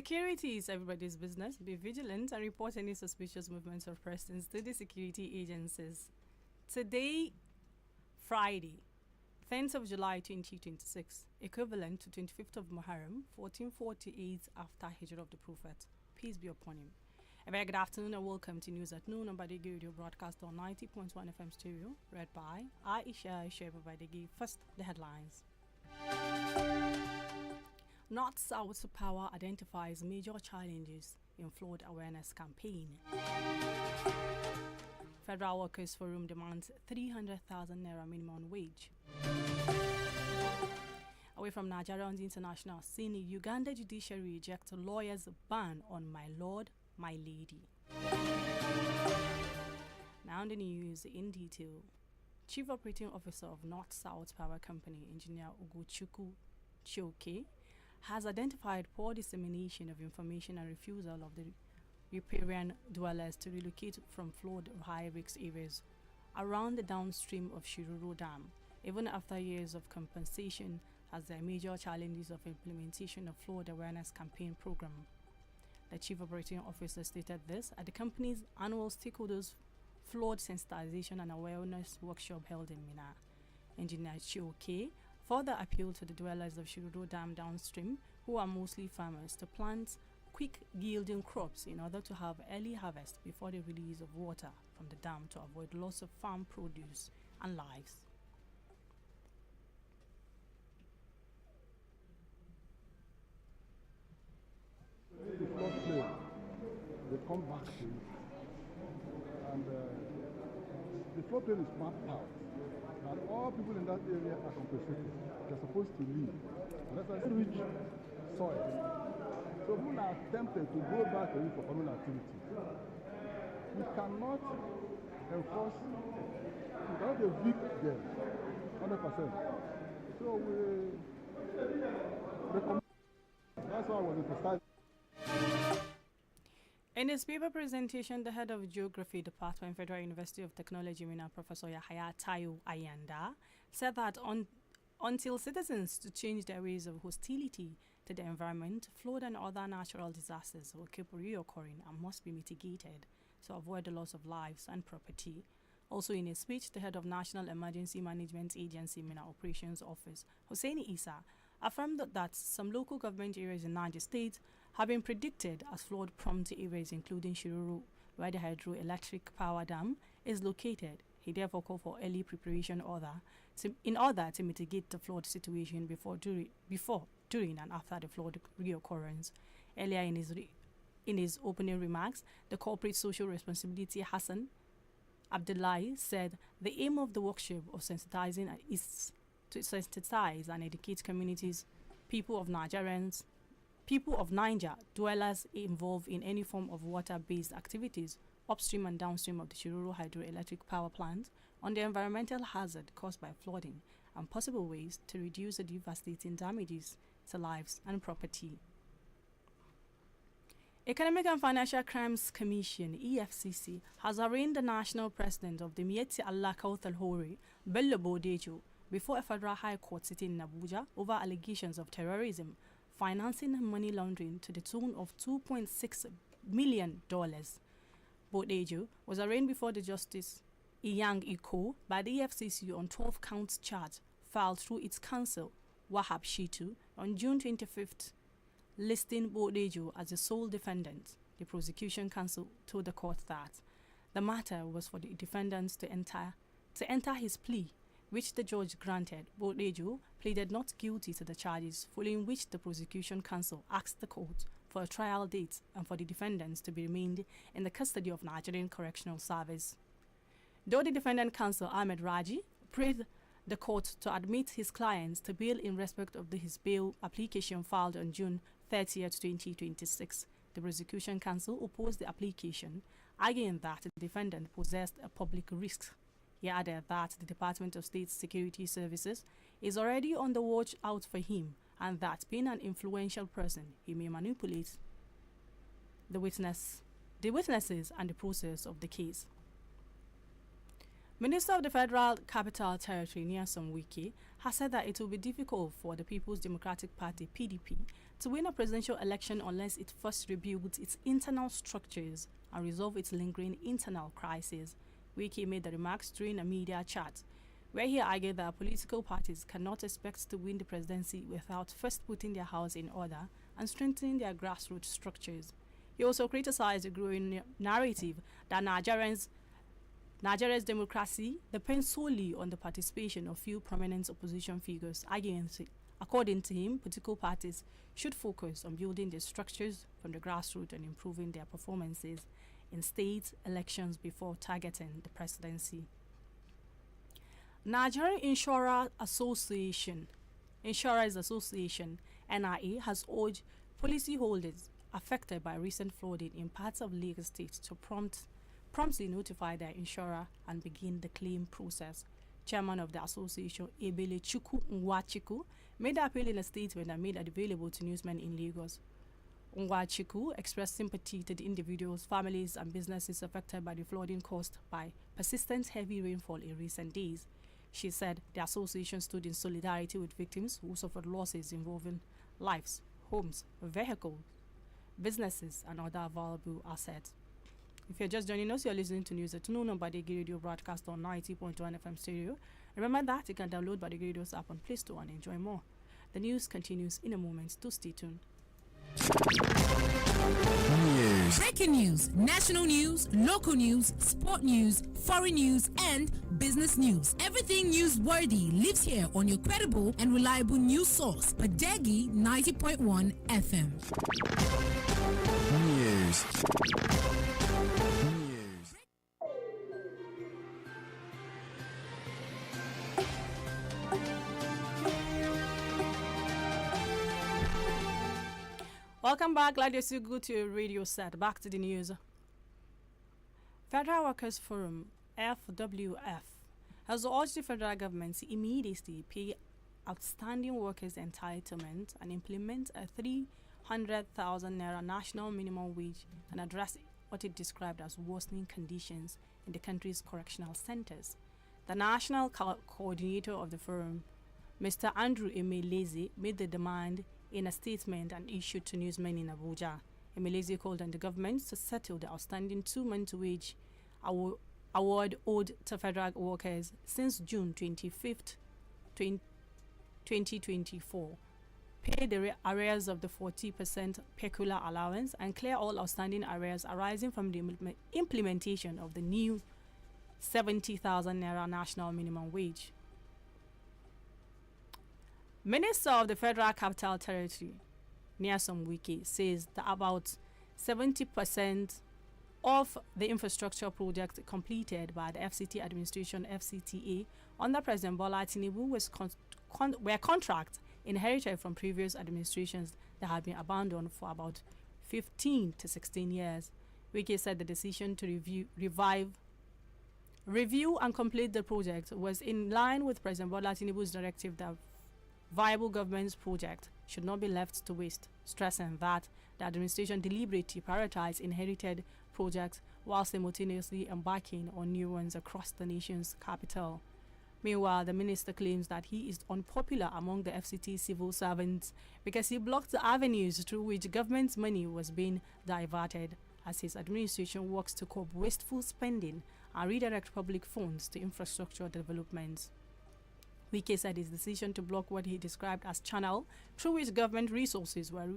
Security is everybody's business. Be vigilant and report any suspicious movements of persons to the security agencies. Today, Friday, 10th of July 2026, equivalent to 25th of Muharram, 1448 after Hijrah of the Prophet. Peace be upon him. A very good afternoon and welcome to News at Noon on Badeggi Radio broadcast on 90.1 FM stereo, read by AISHA, SHUAIBU Badeggi. First, the headlines. North-South Power identifies major challenges in flood awareness campaign. Federal Workers Forum demands 300,000 naira minimum wage. Away from Nigeria on the international scene, Uganda judiciary rejects lawyers' ban on my lord, my lady. Now the news in detail. Chief Operating Officer of North-South Power Company, Engineer Ugochukwu Chioke, has identified poor dissemination of information and refusal of the riparian dwellers to relocate from flood high-risk areas around the downstream of Shiroro Dam, even after years of compensation, as their major challenges of implementation of flood awareness campaign program. The Chief Operating Officer stated this at the company's annual stakeholders flood sensitization and awareness workshop held in Minna. Engineer Chioke further appealed to the dwellers of Shiroro Dam downstream, who are mostly farmers, to plant quick-yielding crops in order to have early harvest before the release of water from the dam to avoid loss of farm produce and lives. The floodplain, they come back to it, and the floodplain is mapped out, and all people in that area are compensated. They're supposed to leave, and that's a rich soil. So people are tempted to go back to it for common activities. We cannot enforce, we cannot evict them 100%. So we recommend, that's why I was emphasizing. In his paper presentation, the head of Geography Department, Federal University of Technology, Minna, Professor Yahaya Tayo Ayanda, said that until citizens to change their ways of hostility to the environment, flood and other natural disasters will keep reoccurring and must be mitigated to avoid the loss of lives and property. Also in a speech, the head of National Emergency Management Agency, Minna Operations Office, Hussaini Isa, affirmed that some local government areas in Niger State have been predicted as flood-prone areas, including Shiroro, where the hydroelectric power dam is located. He therefore called for early preparation in order to mitigate the flood situation before, during, and after the flood reoccurrence. Earlier in his opening remarks, the corporate social responsibility Hassan Abdullahi said the aim of the workshop of sensitizing is to sensitize and educate communities, people of Niger, dwellers involved in any form of water-based activities upstream and downstream of the Shiroro hydroelectric power plant on the environmental hazard caused by flooding and possible ways to reduce the devastating damages to lives and property. Economic and Financial Crimes Commission (EFCC) has arraigned the national president of the Miyetti Allah Kauthal Hori, Bello Bodejo, before a federal high court sitting in Abuja over allegations of terrorism, financing and money laundering to the tune of $2.6 million. Bodejo was arraigned before the Justice Iyang Iko by the EFCC on 12 counts charge filed through its counsel, Wahab Shitu, on June 25th, listing Bodejo as the sole defendant. The prosecution counsel told the court that the matter was for the defendants to enter his plea, which the judge granted. Bodejo pleaded not guilty to the charges, following which the prosecution counsel asked the court for a trial date and for the defendants to be remained in the custody of Nigerian Correctional Service. Though the defendant counsel Ahmed Raji prayed the court to admit his clients to bail in respect of his bail application filed on June 30th, 2026, the prosecution counsel opposed the application, arguing that the defendant possessed a public risk. He added that the Department of State Security Services is already on the watch out for him, and that being an influential person, he may manipulate the witnesses and the process of the case. Minister of the Federal Capital Territory, Nyesom Wike, has said that it will be difficult for the People's Democratic Party, PDP, to win a presidential election unless it first rebuilds its internal structures and resolve its lingering internal crisis. Wike made the remarks during a media chat, where he argued that political parties cannot expect to win the presidency without first putting their house in order and strengthening their grassroots structures. He also criticized the growing narrative that Nigeria's democracy depends solely on the participation of few prominent opposition figures. According to him, political parties should focus on building their structures from the grassroots and improving their performances in state elections before targeting the presidency. Nigerian Insurers Association, NIA, has urged policyholders affected by recent flooding in parts of Lagos State to promptly notify their insurer and begin the claim process. Chairman of the association, Ebele Chukwu Nwachiku, made the appeal in a statement and made it available to newsmen in Lagos. Nwachiku expressed sympathy to the individuals, families, and businesses affected by the flooding caused by persistent heavy rainfall in recent days. She said the association stood in solidarity with victims who suffered losses involving lives, homes, vehicles, businesses, and other valuable assets. If you're just joining us, you're listening to news at Noo on Badeggi Radio broadcast on 90.1 FM stereo. Remember that you can download Badeggi Radio's app on Play Store and enjoy more. The news continues in a moment. Do stay tuned. News. Breaking news, national news, local news, sport news, foreign news, and business news. Everything newsworthy lives here on your credible and reliable news source, Badeggi 90.1 FM. News. Welcome back. Glad you're still good to your radio set. Back to the news. Federal Workers Forum, FWF, has urged the federal government to immediately pay outstanding workers' entitlement and implement a 300,000 naira national minimum wage and address what it described as worsening conditions in the country's correctional centers. The national coordinator of the forum, Mr. Andrew Emeleze, made the demand in a statement and issued to newsmen in Abuja. Emeleze called on the government to settle the outstanding 2-month wage award owed to federal workers since June 25th, 2024, pay the arrears of the 40% peculiar allowance, and clear all outstanding arrears arising from the implementation of the new 70,000 naira national minimum wage. Minister of the Federal Capital Territory, Nyesom Wike, says that about 70% of the infrastructure projects completed by the FCT administration, FCTA, under President Bola Tinubu were contracts inherited from previous administrations that had been abandoned for about 15 to 16 years. Wike said the decision to review and complete the project was in line with President Bola Tinubu's directive that viable government's project should not be left to waste, stressing that the administration deliberately prioritized inherited projects while simultaneously embarking on new ones across the nation's capital. Meanwhile, the minister claims that he is unpopular among the FCT civil servants because he blocked the avenues through which government's money was being diverted, as his administration works to curb wasteful spending and redirect public funds to infrastructure developments. Wike said his decision to block what he described as channel through which government resources were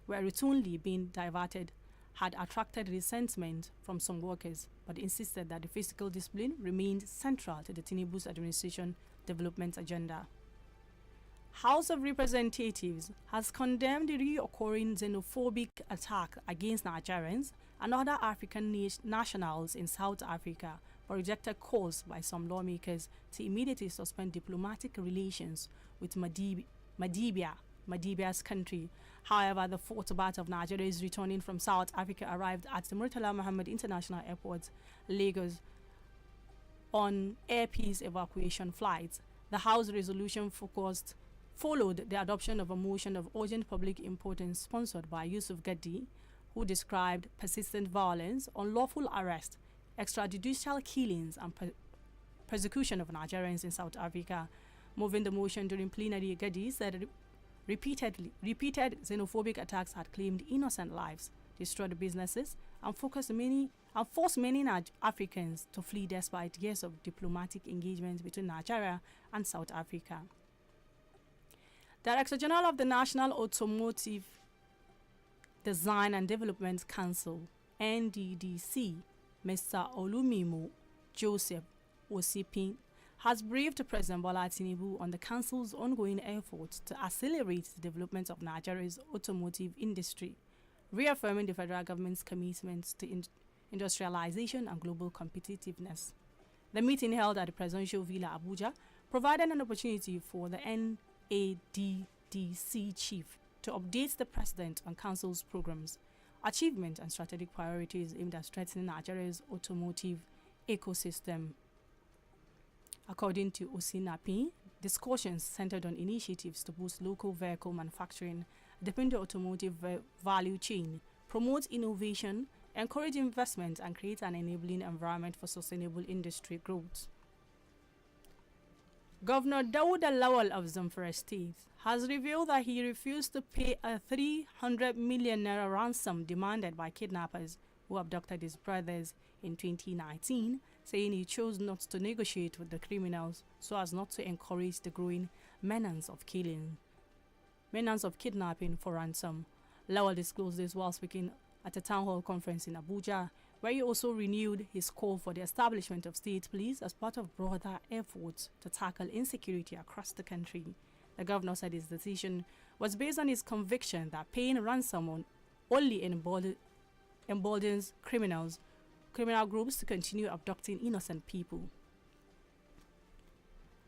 routinely being diverted had attracted resentment from some workers, but insisted that the fiscal discipline remained central to the Tinubu's administration development agenda. House of Representatives has condemned the reoccurring xenophobic attack against Nigerians and other African nationals in South Africa, but rejected calls by some lawmakers to immediately suspend diplomatic relations with Madiba's country. However, the fourth batch of Nigerians returning from South Africa arrived at the Murtala Mohammed International Airport, Lagos, on air peace evacuation flights. The House resolution followed the adoption of a motion of urgent public importance sponsored by Yusuf Gadi, who described persistent violence, unlawful arrest, extrajudicial killings, and persecution of Nigerians in South Africa. Moving the motion during plenary, Gadi said repeated xenophobic attacks had claimed innocent lives, destroyed businesses, and forced many Africans to flee despite years of diplomatic engagement between Nigeria and South Africa. Director General of the National Automotive Design and Development Council, NDDC, Mr. Olumimo Joseph Osipin, has briefed President Bola Tinubu on the Council's ongoing efforts to accelerate the development of Nigeria's automotive industry, reaffirming the federal government's commitment to industrialization and global competitiveness. The meeting held at the Presidential Villa Abuja provided an opportunity for the NADDC chief to update the President on Council's programs, achievement and strategic priorities aimed at strengthening Nigeria's automotive ecosystem. According to Osinapi, discussions centered on initiatives to boost local vehicle manufacturing, deepen the automotive value chain, promote innovation, encourage investment, and create an enabling environment for sustainable industry growth. Governor Dawood Lawal of Zamfara State has revealed that he refused to pay a 300 million naira ransom demanded by kidnappers who abducted his brothers in 2019, saying he chose not to negotiate with the criminals so as not to encourage the growing menace of kidnapping for ransom. Lawal disclosed this while speaking at a town hall conference in Abuja, where he also renewed his call for the establishment of state police as part of broader efforts to tackle insecurity across the country. The governor said his decision was based on his conviction that paying ransom only emboldens criminal groups to continue abducting innocent people.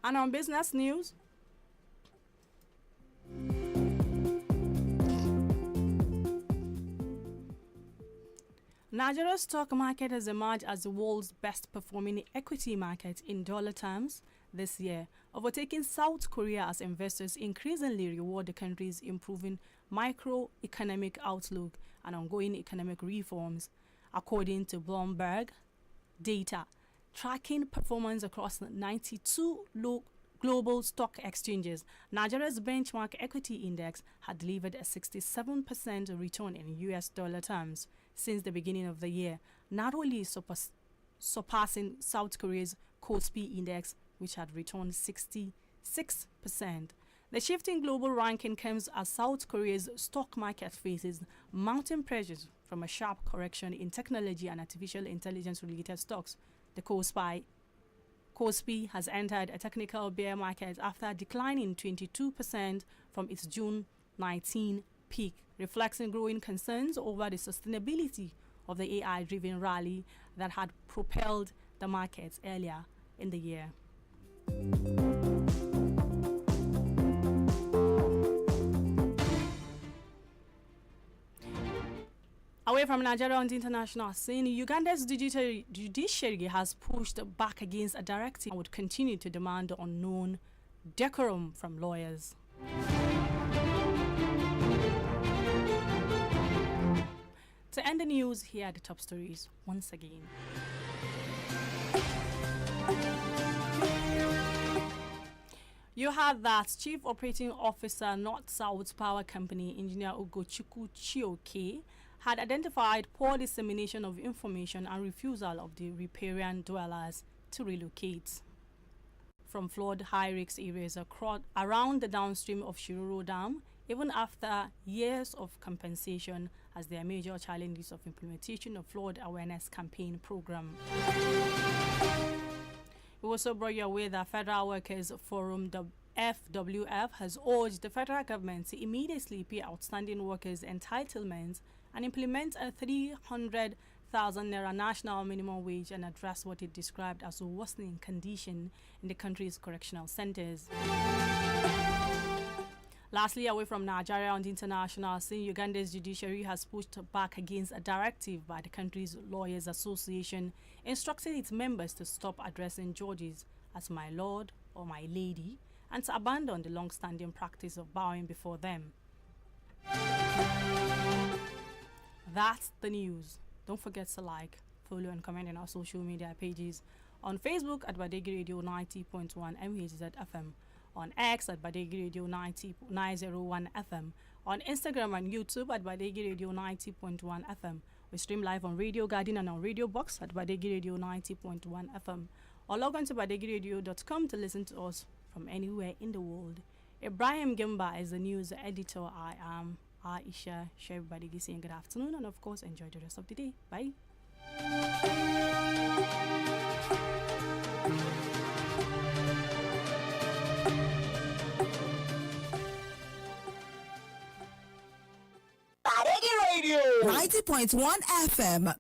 And on business news, Nigeria's stock market has emerged as the world's best performing equity market in dollar terms this year, overtaking South Korea as investors increasingly reward the country's improving microeconomic outlook and ongoing economic reforms, according to Bloomberg data tracking performance across 92 global stock exchanges. Nigeria's benchmark equity index had delivered a 67% return in US dollar terms since the beginning of the year, not only surpassing South Korea's Kospi index, which had returned 66%. The shift in global ranking comes as South Korea's stock market faces mounting pressures from a sharp correction in technology and artificial intelligence-related stocks. The Kospi has entered a technical bear market after declining 22% from its June 19 peak, reflecting growing concerns over the sustainability of the AI-driven rally that had propelled the markets earlier in the year. Away from Nigeria on the international scene, Uganda's judiciary has pushed back against a directive and would continue to demand the unknown decorum from lawyers. To end the news, here are the top stories once again. You heard that Chief Operating Officer North South Power Company, Engineer Ugochukwu Chioke, had identified poor dissemination of information and refusal of the riparian dwellers to relocate from flood high-risk areas around the downstream of Shiroro Dam, even after years of compensation as their major challenges of implementation of flood awareness campaign program. We also brought you aware that Federal Workers Forum, the FWF, has urged the federal government to immediately pay outstanding workers entitlements and implement a 300,000 naira national minimum wage and address what it described as a worsening condition in the country's correctional centers. Lastly, away from Nigeria on the international scene, Uganda's judiciary has pushed back against a directive by the country's Lawyers Association instructing its members to stop addressing judges as my lord or my lady and to abandon the long-standing practice of bowing before them. That's the news. Don't forget to like, follow and comment on our social media pages. On Facebook at Badeggi Radio 90.1 MHZ FM. On X at Badeggi Radio 901 FM. On Instagram and YouTube at Badeggi Radio 90.1 FM. We stream live on Radio Garden and on Radio Box at Badeggi Radio 90.1 FM. Or log on to badeggiradio.com to listen to us from anywhere in the world. Ibrahim Gimba is the news editor. I am AISHA. SHUAIBU Badeggi saying good afternoon and of course enjoy the rest of the day. Bye. Badeggi Radio 90.1 FM.